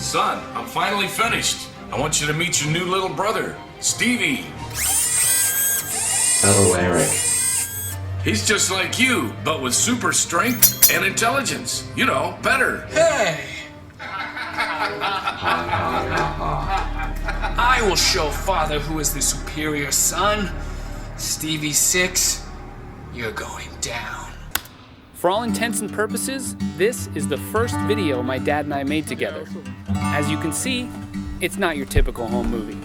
Son, I'm finally finished. I want you to meet your new little brother, Stevie. Hello, Eric. He's just like you, but with super strength and intelligence. You know, better. Hey! I will show Father who is the superior son. Stevie 6, you're going down. For all intents and purposes, this is the first video my dad and I made together. As you can see, it's not your typical home movie.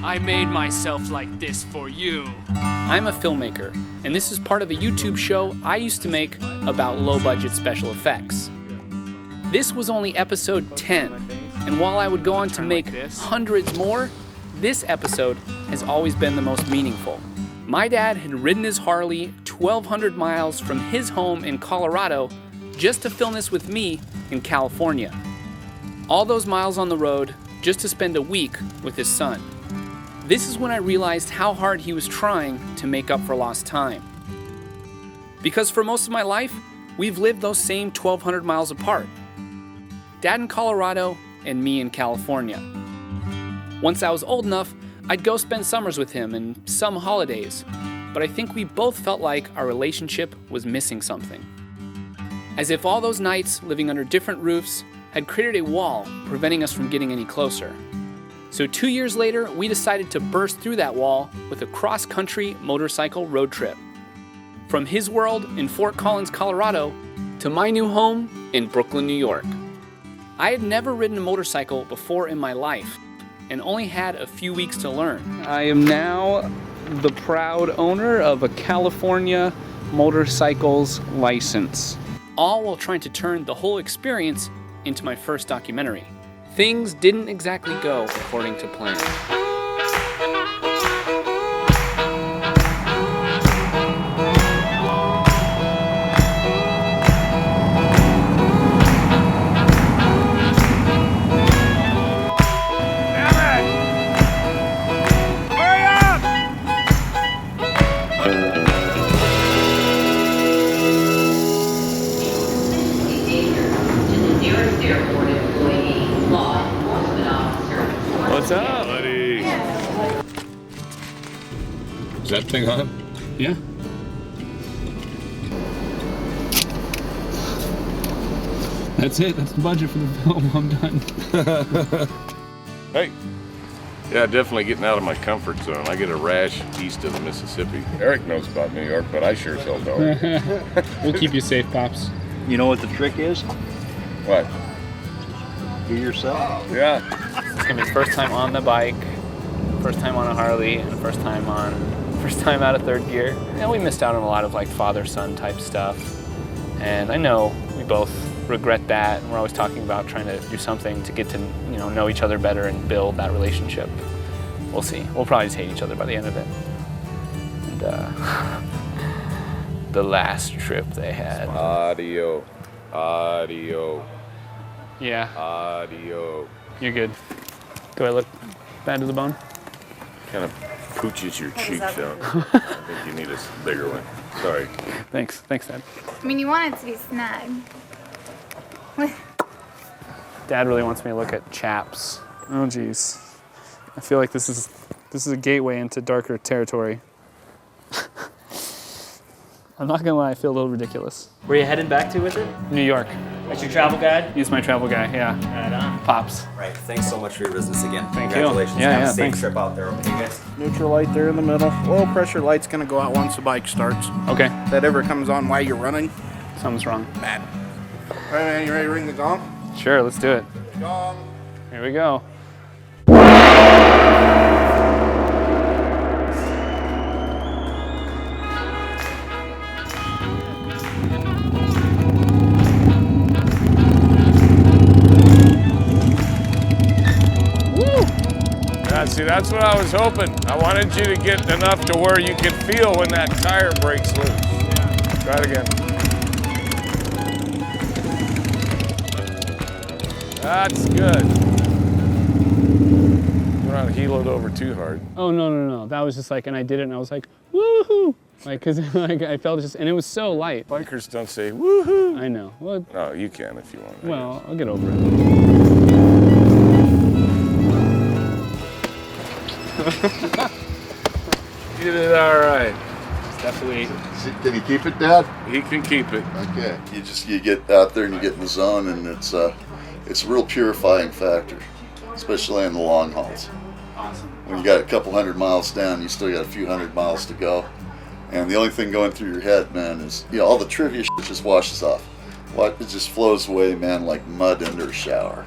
I made myself like this for you. I'm a filmmaker, and this is part of a YouTube show I used to make about low-budget special effects. This was only episode 10, and while I would go on to make hundreds more, this episode has always been the most meaningful. My dad had ridden his Harley 1,200 miles from his home in Colorado just to film this with me in California. All those miles on the road just to spend a week with his son. This is when I realized how hard he was trying to make up for lost time. Because for most of my life, we've lived those same 1,200 miles apart. Dad in Colorado and me in California. Once I was old enough, I'd go spend summers with him and some holidays, but I think we both felt like our relationship was missing something. As if all those nights living under different roofs had created a wall preventing us from getting any closer. So 2 years later, we decided to burst through that wall with a cross-country motorcycle road trip. From his world in Fort Collins, Colorado, to my new home in Brooklyn, New York. I had never ridden a motorcycle before in my life, and only had a few weeks to learn. I am now the proud owner of a California motorcycles license. All while trying to turn the whole experience into my first documentary. Things didn't exactly go according to plan. What's up, buddy? Is that thing on? Yeah. That's it. That's the budget for the film. I'm done. Hey. Yeah, definitely getting out of my comfort zone. I get a rash east of the Mississippi. Eric knows about New York, but I sure as hell don't. We'll keep you safe, Pops. You know what the trick is? What? Be yourself. Yeah. It's gonna be his first time on the bike, first time on a Harley, and first time out of third gear. And we missed out on a lot of like father-son type stuff. And I know we both regret that, and we're always talking about trying to do something to get to know each other better and build that relationship. We'll see. We'll probably just hate each other by the end of it. And the last trip they had. Audio. Yeah. Audio. You're good. Do I look bad to the bone? Kind of pooches your cheeks out. I think you need a bigger one. Sorry. Thanks, Dad. I mean, you want it to be snug. Dad really wants me to look at chaps. Oh, geez. I feel like this is a gateway into darker territory. I'm not gonna lie, I feel a little ridiculous. Where are you heading back to with it? New York. That's your travel guide? He's my travel guy, yeah. Right on. Pops. Right, thanks so much for your business again. Thank you. Congratulations. Yeah, Have yeah, a safe thanks. trip out there, okay guys? Neutral light there in the middle. Low pressure light's gonna go out once the bike starts. Okay. If that ever comes on while you're running, Something's wrong. bad. All right, man, you ready to ring the gong? Sure, let's do it. Gong. Here we go. See, that's what I was hoping. I wanted you to get enough to where you could feel when that tire breaks loose. Yeah. Try it again. That's good. We're not heeling over too hard. Oh, no. That was just like, and I did it and I was like, woohoo! Like, cause like I felt just, and it was so light. Bikers don't say woohoo. I know. Well, No, you can if you want. well, I'll get over it. You did all right. It's definitely. Can you keep it, Dad? He can keep it. Okay. You get out there and you get in the zone, and it's a real purifying factor, especially in the long hauls. Awesome. When you got a couple hundred miles down, you still got a few hundred miles to go, and the only thing going through your head, man, is all the trivia shit just washes off. It just flows away, man, like mud under a shower.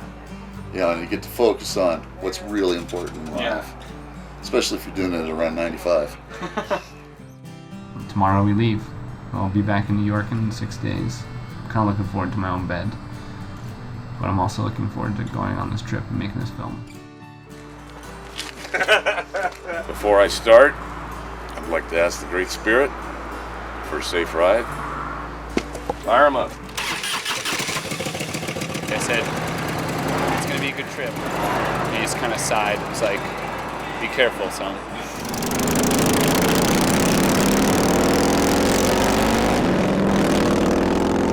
And you get to focus on what's really important in life, especially if you're doing it around 95. Tomorrow we leave. I'll be back in New York in 6 days. I'm kind of looking forward to my own bed. But I'm also looking forward to going on this trip and making this film. Before I start, I'd like to ask the Great Spirit for a safe ride. Fire 'em up. Like I said, it's gonna be a good trip. And he just kind of sighed. He was like, be careful, son.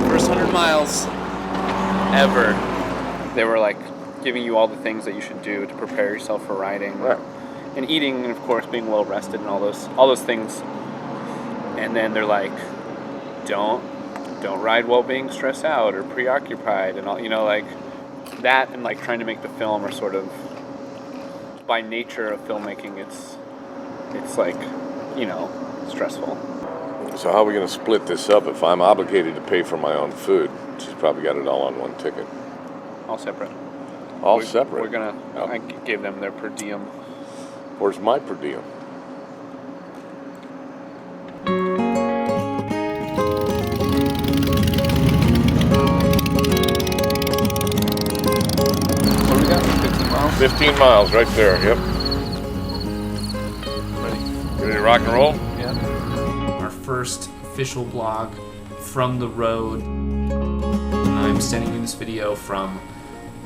First 100 miles ever. They were like giving you all the things that you should do to prepare yourself for riding. Right. And eating, and of course being well rested and all those things. And then they're like, don't ride while being stressed out or preoccupied and all, like that, and like trying to make the film are sort of, by nature of filmmaking, it's like, stressful. So how are we going to split this up if I'm obligated to pay for my own food? She's probably got it all on one ticket. All separate. All separate? We're gonna, Oh. I gave them their per diem. Where's my per diem? What do we got? 15 miles? 15 miles right there, yep. Ready to rock and roll? Yeah. Our first official vlog from the road. I'm sending you this video from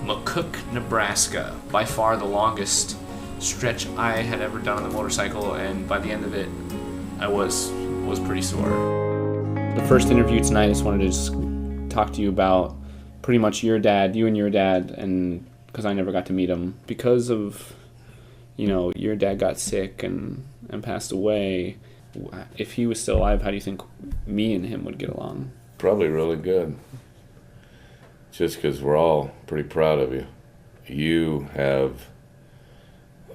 McCook, Nebraska. By far the longest stretch I had ever done on the motorcycle, and by the end of it, I was pretty sore. The first interview tonight, I just wanted to just talk to you about pretty much you and your dad, and because I never got to meet him because of, your dad got sick and passed away. If he was still alive, how do you think me and him would get along? Probably really good. Just because we're all pretty proud of you. You have,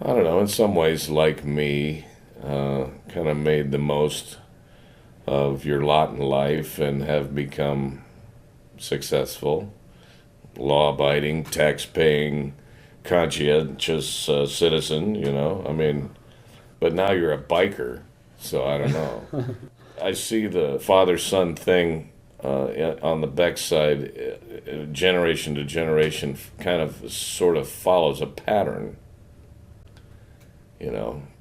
I don't know, in some ways like me, kind of made the most of your lot in life and have become successful, law-abiding, tax-paying, conscientious citizen, but now you're a biker, so I don't know. I see the father-son thing on the Beck side, generation to generation, kind of sort of follows a pattern,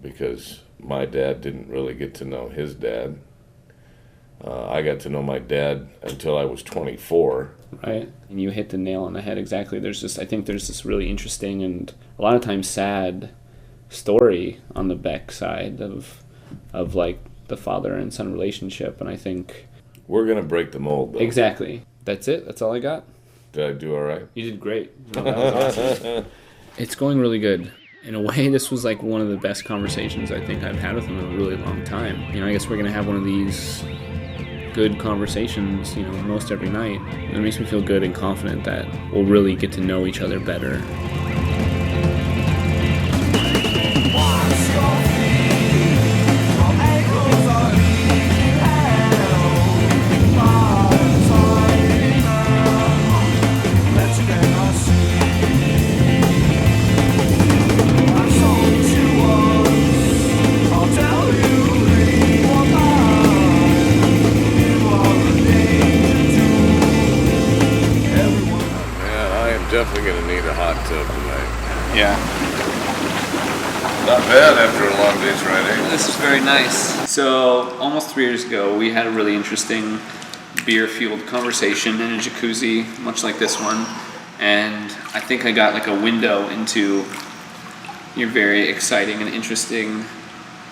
because my dad didn't really get to know his dad. I got to know my dad until I was 24. Right, and you hit the nail on the head exactly. I think there's this really interesting and a lot of times sad story on the Beck side of like the father and son relationship, and I think we're gonna break the mold, though. Exactly. That's it. That's all I got. Did I do all right? You did great. No, that was awesome. It's going really good. In a way, this was like one of the best conversations I think I've had with him in a really long time. I guess we're gonna have one of these good conversations, most every night. It makes me feel good and confident that we'll really get to know each other better. Definitely gonna need a hot tub tonight. Yeah. Not bad after a long day's riding. This is very nice. So, almost 3 years ago, we had a really interesting beer-fueled conversation in a jacuzzi, much like this one. And I think I got like a window into your very exciting and interesting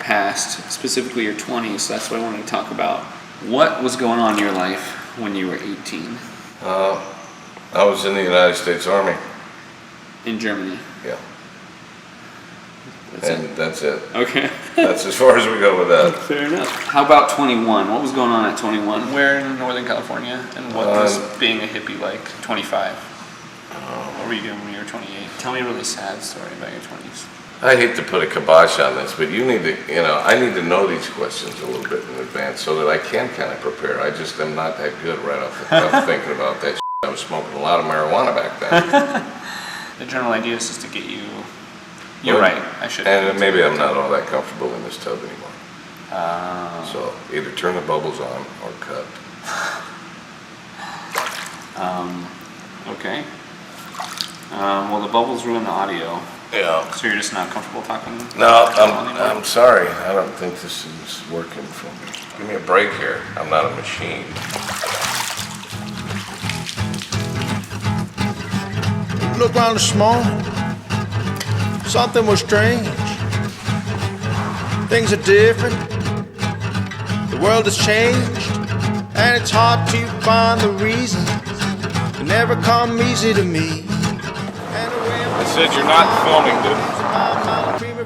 past, specifically your 20s. So that's what I wanted to talk about. What was going on in your life when you were 18? I was in the United States Army. In Germany? Yeah. That's it. Okay. That's as far as we go with that. Fair enough. How about 21? What was going on at 21? Where in Northern California? And what was being a hippie like 25? What were you doing when you were 28? Tell me a really sad story about your 20s. I hate to put a kibosh on this, but you need to, I need to know these questions a little bit in advance so that I can kind of prepare. I just am not that good right off the cuff thinking about that shit. I was smoking a lot of marijuana back then. The general idea is just to get you... You're right, I should. And maybe I'm not all that comfortable in this tub anymore. So either turn the bubbles on or cut. Okay. Well, the bubbles ruin the audio. Yeah. So you're just not comfortable talking? No, I'm sorry. I don't think this is working for me. Give me a break here. I'm not a machine. Look around this morning. Something was strange. Things are different. The world has changed, and it's hard to find the reason. It never come easy to me. I said you're not filming, dude.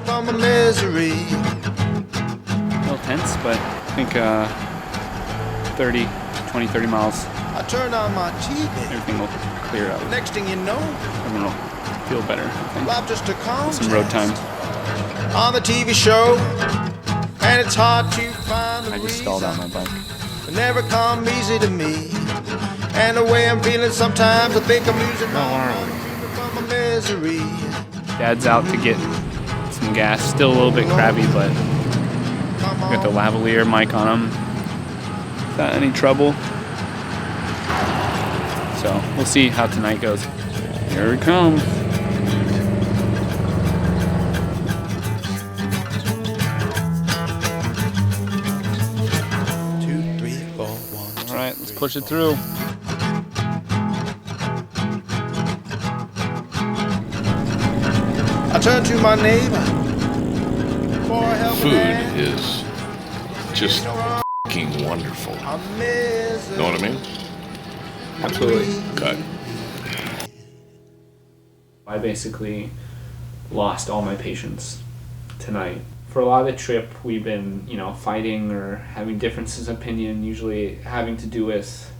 From a misery. A little tense, but I think 20-30 miles. I turned on my TV. Everything will clear up. Next thing you know, Everyone will feel better, I think. life just took on Some road time. on the TV show, and it's hard to find the I just reason. stalled out my bike. It never come easy to me, and the way I'm feeling sometimes I think I'm losing my mind from my misery. Dad's out to get some gas. Still a little bit crabby, but got the lavalier mic on him. Without any trouble. So we'll see how tonight goes. Here it comes. All right, let's push it through. I turn to my neighbor for a helping Food hand. is just f***ing wonderful. Know what I mean? Absolutely. Cut. I basically lost all my patience tonight. For a lot of the trip, we've been, fighting or having differences of opinion, usually having to do with,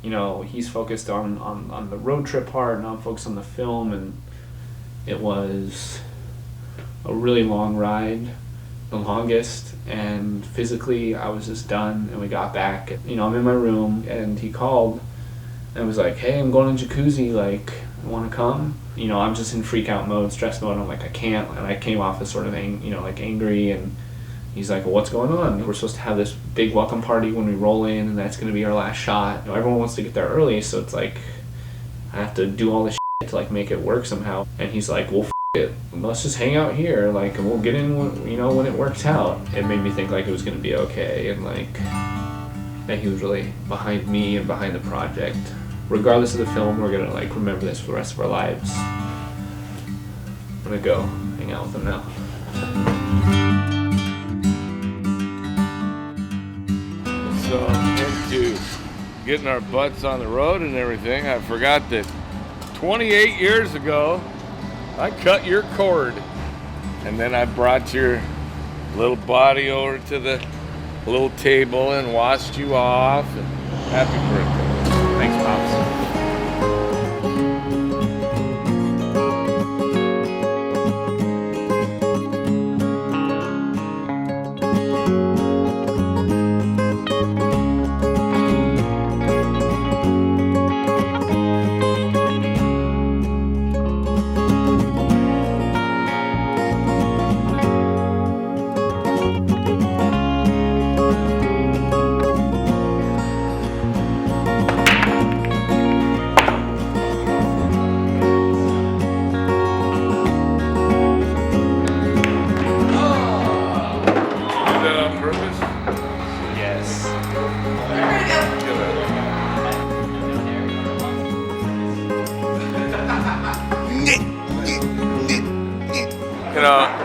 he's focused on the road trip part, and I'm focused on the film, and it was a really long ride, the longest, and physically I was just done, and we got back. I'm in my room, and he called, and was like, hey, I'm going to jacuzzi, want to come? I'm just in freak out mode, stress mode. I'm like, I can't. And I came off as sort of, angry. And he's like, well, what's going on? We're supposed to have this big welcome party when we roll in, and that's going to be our last shot. Everyone wants to get there early, so it's like, I have to do all this shit to make it work somehow. And he's like, well, it. Let's just hang out here, and we'll get in when it works out. It made me think it was going to be okay, and that he was really behind me and behind the project. Regardless of the film, we're gonna remember this for the rest of our lives. I'm gonna go hang out with him now. So into getting our butts on the road and everything, I forgot that 28 years ago, I cut your cord. And then I brought your little body over to the little table and washed you off. And happy birthday. Thanks, Pops.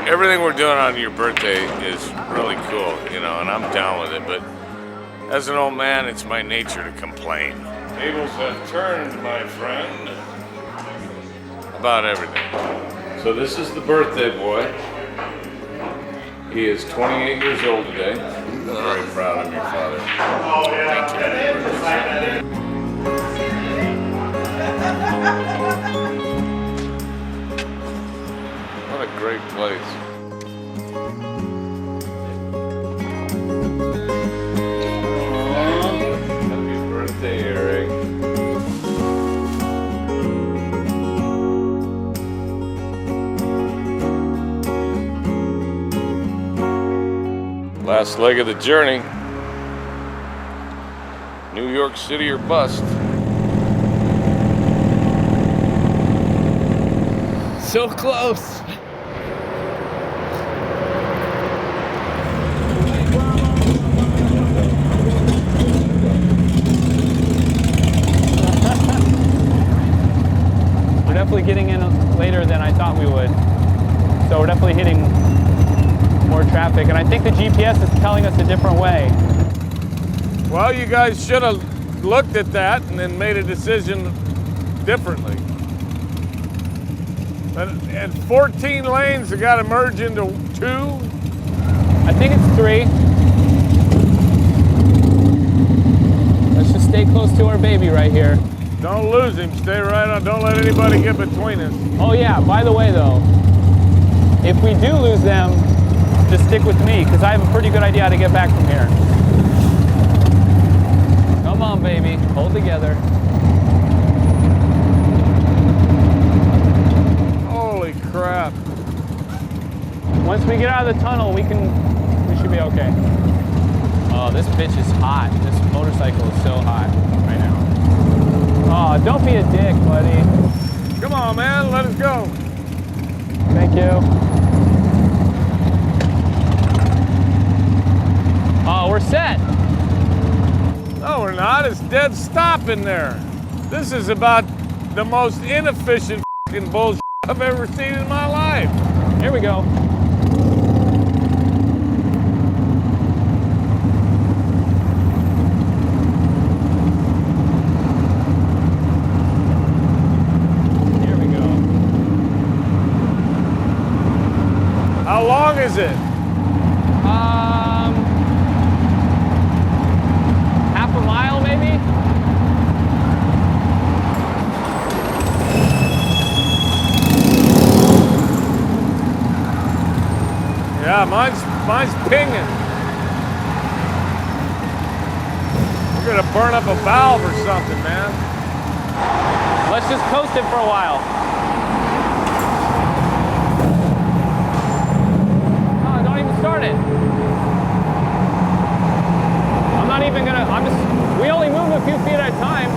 everything we're doing on your birthday is really cool, you know, and I'm down with it, but as an old man, it's my nature to complain. Tables have turned, my friend, about everything. So this is the birthday boy. He is 28 years old today. I'm very proud of your father. Thank you. What a great place. Happy birthday, Erik. Last leg of the journey. New York City or bust. So close. We're definitely getting in later than I thought we would. So we're definitely hitting more traffic, and I think the GPS is telling us a different way. Well, you guys should have looked at that and then made a decision differently. And 14 lanes have got to merge into 2? I think it's 3. Let's just stay close to our baby right here. Don't lose him. Stay right on. Don't let anybody get between us. Oh yeah, by the way though, if we do lose them, just stick with me, because I have a pretty good idea how to get back from here. Come on, baby. Hold together. Holy crap. Once we get out of the tunnel, we should be okay. Oh, this bitch is hot. This motorcycle is so hot right now. Oh, don't be a dick, buddy. Come on, man. Let us go. Thank you. Oh, we're set. No, we're not. It's dead stop in there. This is about the most inefficient fucking bullshit I've ever seen in my life. Here we go. Here we go. How long is it? Half a mile maybe? Yeah, mine's pinging. We're gonna burn up a valve or something, man. Let's just coast it for a while. Oh, don't even start it. I'm not even gonna, we only move a few feet at a time.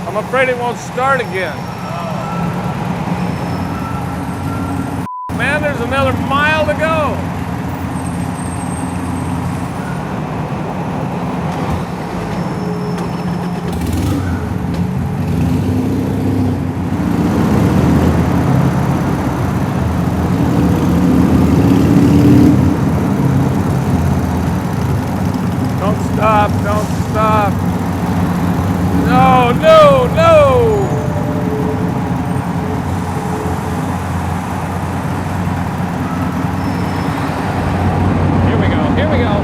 I'm afraid it won't start again. Man, there's another mile to go. Don't stop, don't stop. No, no, no. Here we go, here we go.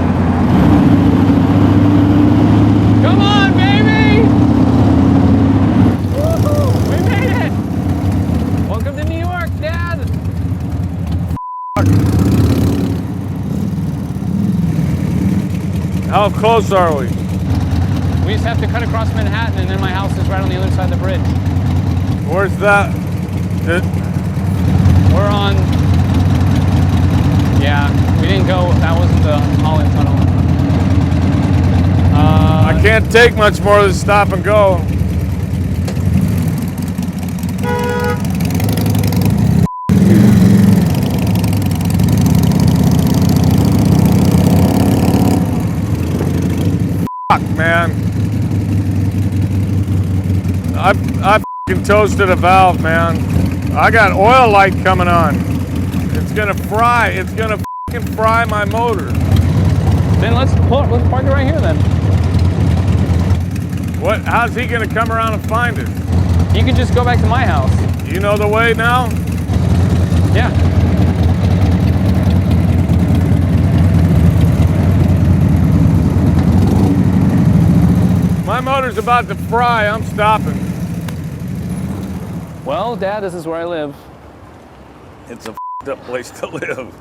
Come on, baby! Woohoo! We made it! Welcome to New York, Dad! How close are we? We just have to cut across Manhattan, and then my house is right on the other side of the bridge. Where's that? We're on... Yeah, we didn't go... That wasn't the Holland Tunnel. I can't take much more than stop and go. Fuck, man. I fucking toasted a valve, man. I got oil light coming on. It's gonna fry. It's gonna fucking fry my motor. Then let's park it right here then. What? How's he gonna come around and find it? You can just go back to my house. You know the way now? Yeah. My motor's about to fry. I'm stopping. Well, Dad, this is where I live. It's a f***ed up place to live.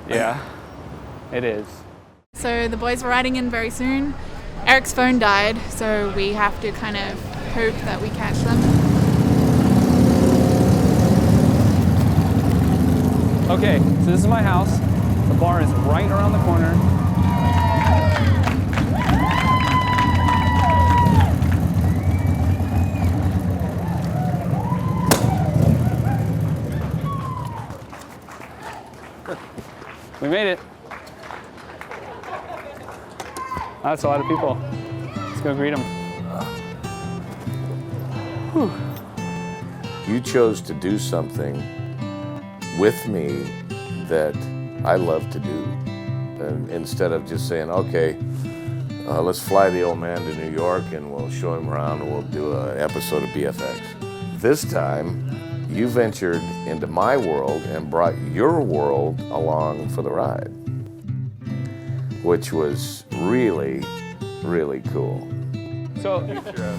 Yeah, it is. So the boys are riding in very soon. Eric's phone died, so we have to kind of hope that we catch them. Okay, so this is my house. The bar is right around the corner. We made it. That's a lot of people. Let's go greet them. Whew. You chose to do something with me that I love to do. And instead of just saying, okay, let's fly the old man to New York and we'll show him around and we'll do an episode of BFX. This time, you ventured into my world and brought your world along for the ride, which was really, really cool. So,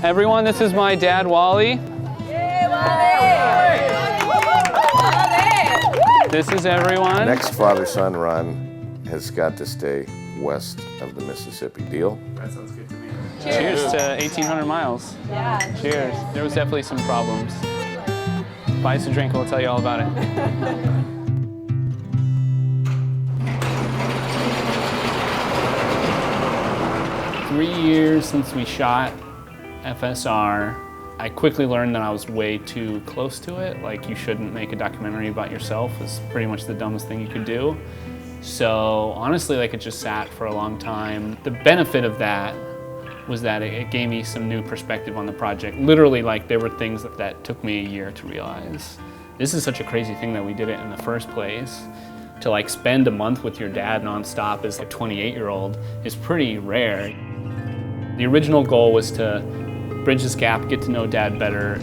everyone, this is my dad, Wally. Yay, Wally! This is everyone. Next father-son run has got to stay west of the Mississippi. Deal? That sounds good to me. Cheers to 1,800 miles. Yeah. Cheers. There was definitely some problems. Buy us a drink, we'll tell you all about it. 3 years since we shot FSR, I quickly learned that I was way too close to it. Like, you shouldn't make a documentary about yourself. It's pretty much the dumbest thing you could do. So honestly, like, it just sat for a long time. The benefit of that was that it gave me some new perspective on the project. Literally, like, there were things that took me a year to realize. This is such a crazy thing that we did it in the first place. To like spend a month with your dad nonstop as a 28-year-old is pretty rare. The original goal was to bridge this gap, get to know Dad better.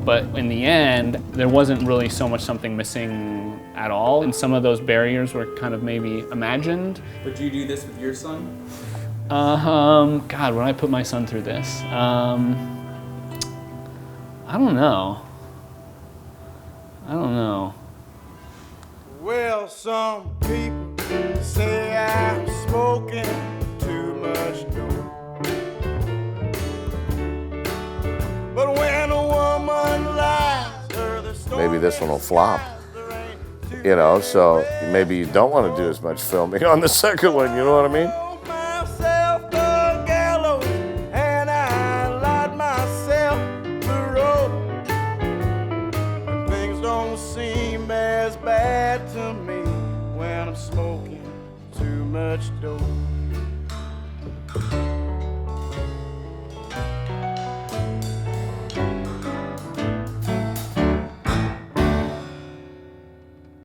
But in the end, there wasn't really so much something missing at all. And some of those barriers were kind of maybe imagined. Would you do this with your son? God, would I put my son through this? I don't know. Well, some people say I'm smoking too much dope. But when a woman lies, Maybe this one will flop. You know, so maybe you don't want to do as much filming on the second one, you know what I mean? myself the gallows and I lied myself the rope. Things don't seem as bad to me when I'm smoking too much dope.